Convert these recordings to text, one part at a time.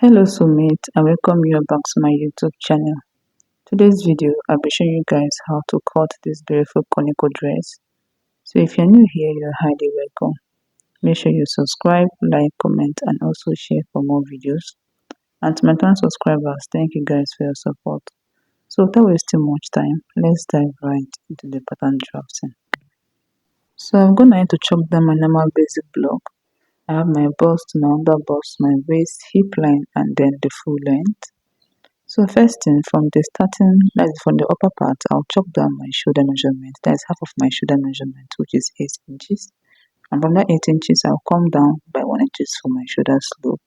Hello soulmate, and welcome you back to my YouTube channel. Today's video I'll be showing you guys how to cut this beautiful conical dress. So if you're new here, you're highly welcome. Make sure you subscribe, like, comment, and also share for more videos. And to my current subscribers, thank you guys for your support. So without wasting much time, let's dive right into the pattern drafting. So I'm going to need to chop down my normal basic block. I have my bust, my under bust, my waist, hip line, and then the full length. So first thing, from the starting, that is from the upper part, I'll chop down my shoulder measurement. That is half of my shoulder measurement, which is 8 inches. And from that 8 inches, I'll come down by 1 inches for my shoulder slope.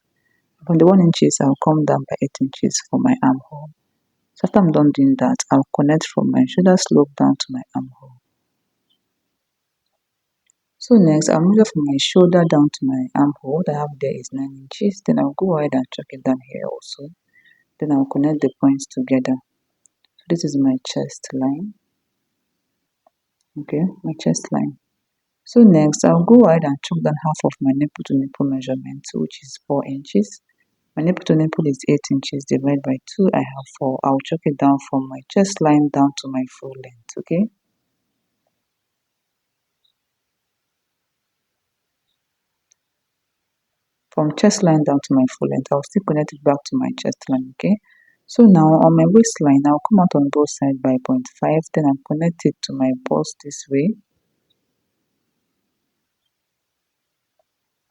From the 1 inches, I'll come down by 8 inches for my armhole. So after I'm done doing that, I'll connect from my shoulder slope down to my armhole. So next, I'll measure from my shoulder down to my armhole. What I have there is 9 inches. Then I'll go ahead and chuck it down here also. Then I'll connect the points together. So this is my chest line. Okay, my chest line. So next, I'll go ahead and chuck down half of my nipple to nipple measurement, which is 4 inches. My nipple to nipple is 8 inches. Divided by 2, I have 4. I'll chuck it down from my chest line down to my full length. Okay. From chest line down to my full length, I'll still connect it back to my chest line. Okay. So now on my waistline, I'll come out on both sides by 0.5. Then I'll connect it to my bust this way.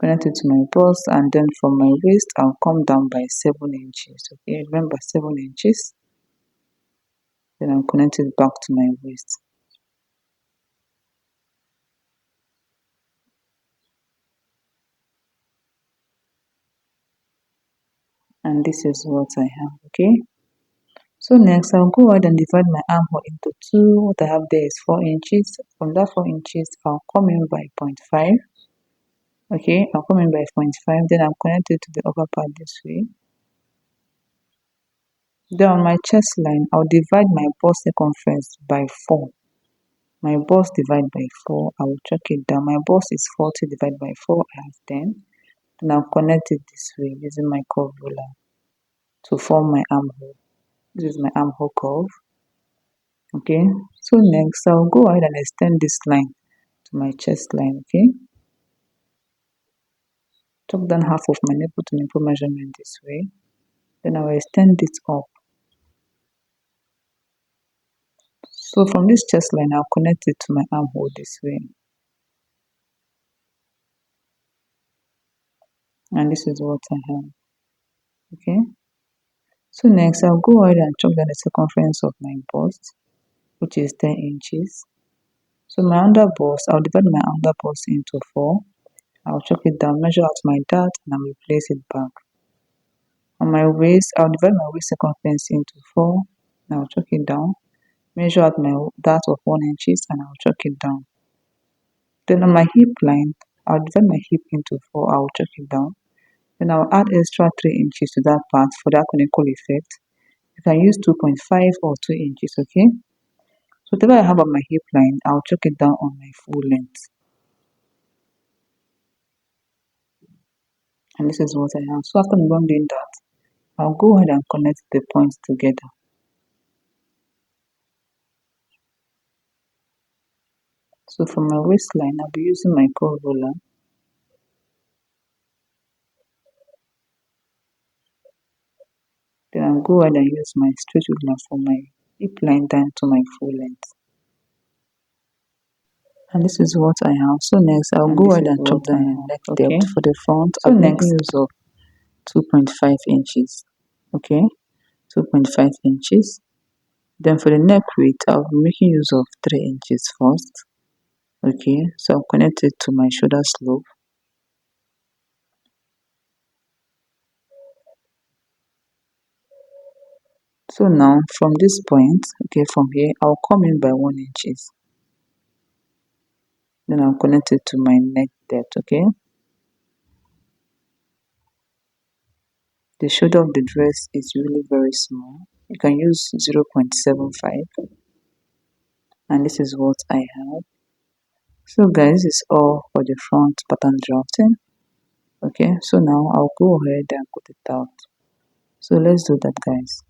Connect it to my bust, and then from my waist I'll come down by 7 inches. Okay, remember 7 inches. Then I'll connect it back to my waist. And this is what I have. Okay, so next I'll go ahead and divide my armhole into 2. What I have there is 4 inches. From that 4 inches I'll come in by 0.5. Okay, I'll come in by 0.5. Then I'll connect it to the upper part this way. Then on my chest line, I'll divide my bust circumference by 4. My bust divided by 4, I will chuck it down. My bust is 40 divided by 4, I have 10. Then I'll connect it this way using my curve ruler to form my armhole. This is my armhole curve. Okay, so next I'll go ahead and extend this line to my chest line. Okay, chuck down half of my nipple to nipple measurement this way. Then I will extend it up. So from this chest line, I'll connect it to my armhole this way. And this is what I have. Okay. So next, I'll go ahead and chuck down the circumference of my bust, which is 10 inches. So my under bust, I'll divide my under bust into 4. I'll chuck it down, measure out my dart, and I'll replace it back. On my waist, I'll divide my waist circumference into 4. And I'll chuck it down, measure out my dart of 1 inches, and I'll chuck it down. Then on my hip line, I'll divide my hip into 4. I'll chuck it down. Then I'll add extra 3 inches to that part for that conical effect. You can use 2.5 or 2 inches, okay? So whatever I have on my hip line, I'll chuck it down on my full length. And this is what I have. So after I'm done doing that, I'll go ahead and connect the points together. So for my waistline, I'll be using my curve ruler. Then I'll go ahead and use my straight ruler for my hip line down to my full length. And this is what I have. So next, I'll go ahead and chop down the neck depth for the front. So next, use of 2.5 inches. Okay, 2.5 inches. Then for the neck width, I'll be making use of 3 inches first. Okay, so I'll connect it to my shoulder slope. So now from this point, okay, from here, I'll come in by 1 inches. Then I'll connect it to my neck depth, okay. The shoulder of the dress is really very small. You can use 0.75. And this is what I have. So guys, this is all for the front pattern drafting. Okay, so now I'll go ahead and cut it out. So let's do that, guys.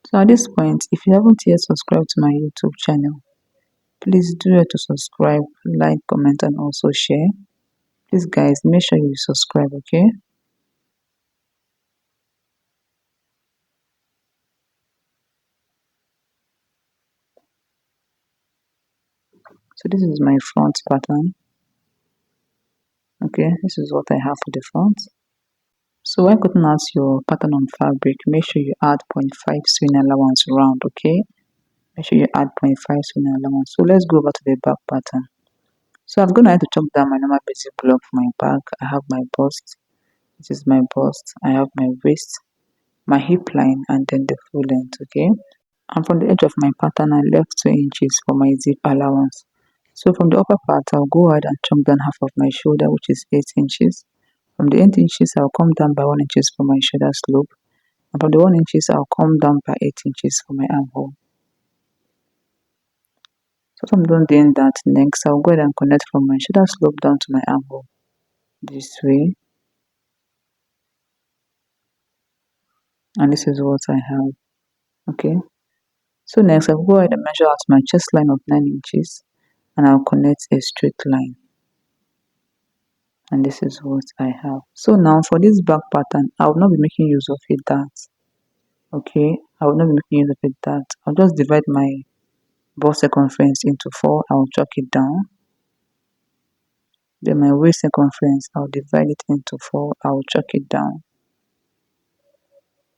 So at this point, if you haven't yet subscribed to my YouTube channel, please do it to subscribe, like, comment, and also share. Please, guys, make sure you subscribe, okay? So this is my front pattern. Okay, this is what I have for the front. So while cutting out your pattern on fabric, make sure you add 0.5 sewing allowance round, okay? Make sure you add 0.5 sewing allowance. So let's go over to the back pattern. So I'm going to have to chop down my normal basic block for my back. I have my bust. This is my bust. I have my waist, my hip line, and then the full length, okay? And from the edge of my pattern, I left 2 inches for my zip allowance. So from the upper part, I'll go ahead and chop down half of my shoulder, which is 8 inches. From the 8 inches, I'll come down by 1 inches for my shoulder slope. And from the 1 inches, I'll come down by 8 inches for my armhole. So if I'm done doing that, next I'll go ahead and connect from my shoulder slope down to my armhole. This way. And this is what I have. Okay. So next I'll go ahead and measure out my chest line of 9 inches. And I'll connect a straight line. And this is what I have. So now for this back pattern, I will not be making use of a dart. Okay. I will not be making use of a dart. I'll just divide my bust circumference into 4. I'll chalk it down. Then my waist circumference, I'll divide it into 4. I'll chalk it down.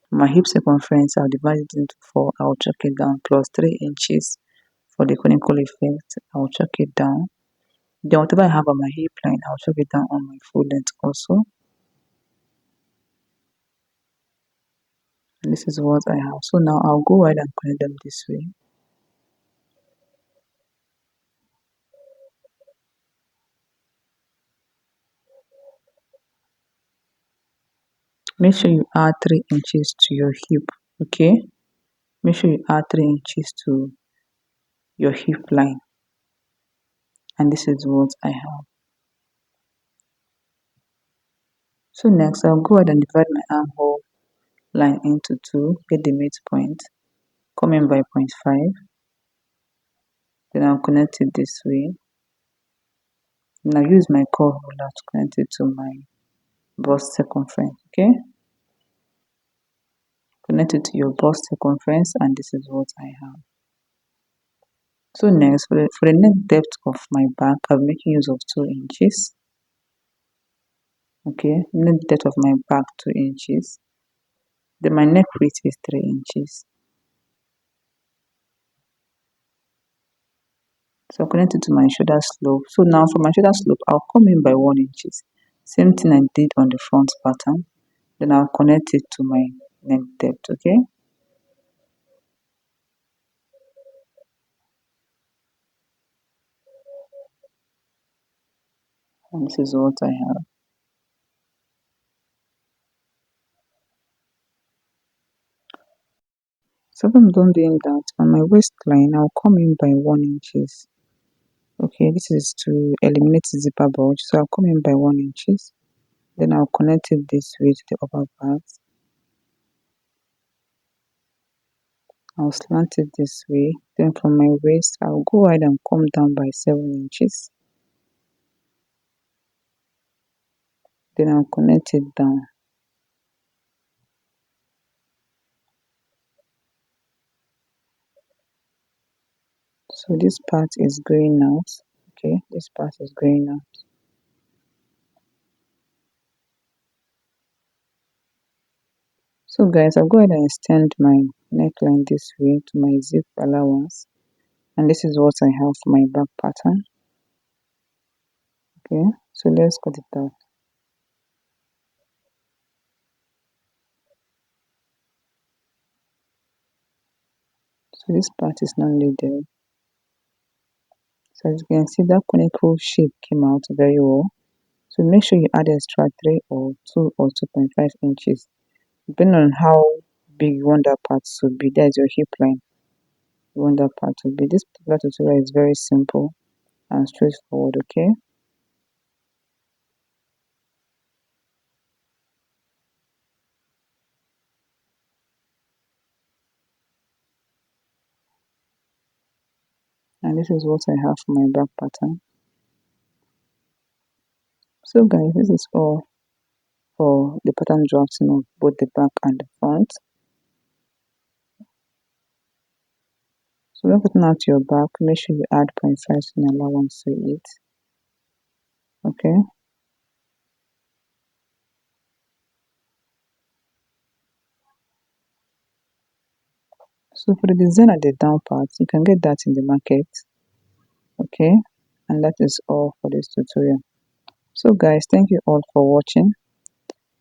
My hip circumference, I'll divide it into 4. I'll chalk it down. Plus 3 inches for the conical effect. I'll chalk it down. Then whatever I have on my hip line, I'll chalk it down on my full length also. And this is what I have. So now I'll go ahead and connect them this way. Make sure you add 3 inches to your hip. Okay? Make sure you add 3 inches to your hip line. And this is what I have. So next, I'll go ahead and divide my armhole line into 2, get the midpoint, come in by 0.5, then I'll connect it this way. Then I'll use my curve ruler to connect it to my bust circumference, okay? Connect it to your bust circumference, and this is what I have. So next, for the neck depth of my back, I'm making use of 2 inches. Okay, neck depth of my back 2 inches. Then my neck width is 3 inches. So connect it to my shoulder slope. So now for my shoulder slope, I'll come in by 1 inches. Same thing I did on the front pattern. Then I'll connect it to my neck depth, okay? And this is what I have. So if I'm done doing that, on my waistline, I'll come in by 1 inches. Okay, this is to eliminate zipper bulge. So I'll come in by 1 inches. Then I'll connect it this way to the upper part. I'll slant it this way. Then from my waist, I'll go ahead and come down by 7 inches. Then I'll connect it down. So this part is going out. Okay, this part is going out. So guys, I'll go ahead and extend my neckline this way to my zip allowance. And this is what I have for my back pattern. Okay, so let's cut it out. So this part is not laid. So as you can see, that conical shape came out very well. So make sure you add extra 3 or 2 or 2.5 inches. Depending on how big you want that part to be, that is your hip line. You want that part to be. This particular tutorial is very simple. and straightforward. Okay, and this is what I have for my back pattern. So guys, this is all for the pattern drafting of both the back and the front. So when putting out your back, make sure you add 0.5 seam allowance to it. Okay, so for the design at the down part, you can get that in the market. Okay, and that is all for this tutorial. So guys, thank you all for watching.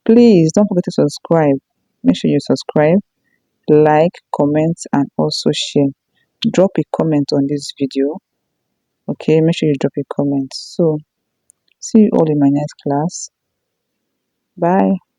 Please don't forget to subscribe. Make sure you subscribe, like, comment, and also share. Drop a comment on this video. Okay, make sure you drop a comment. So see you all in my next class. Bye.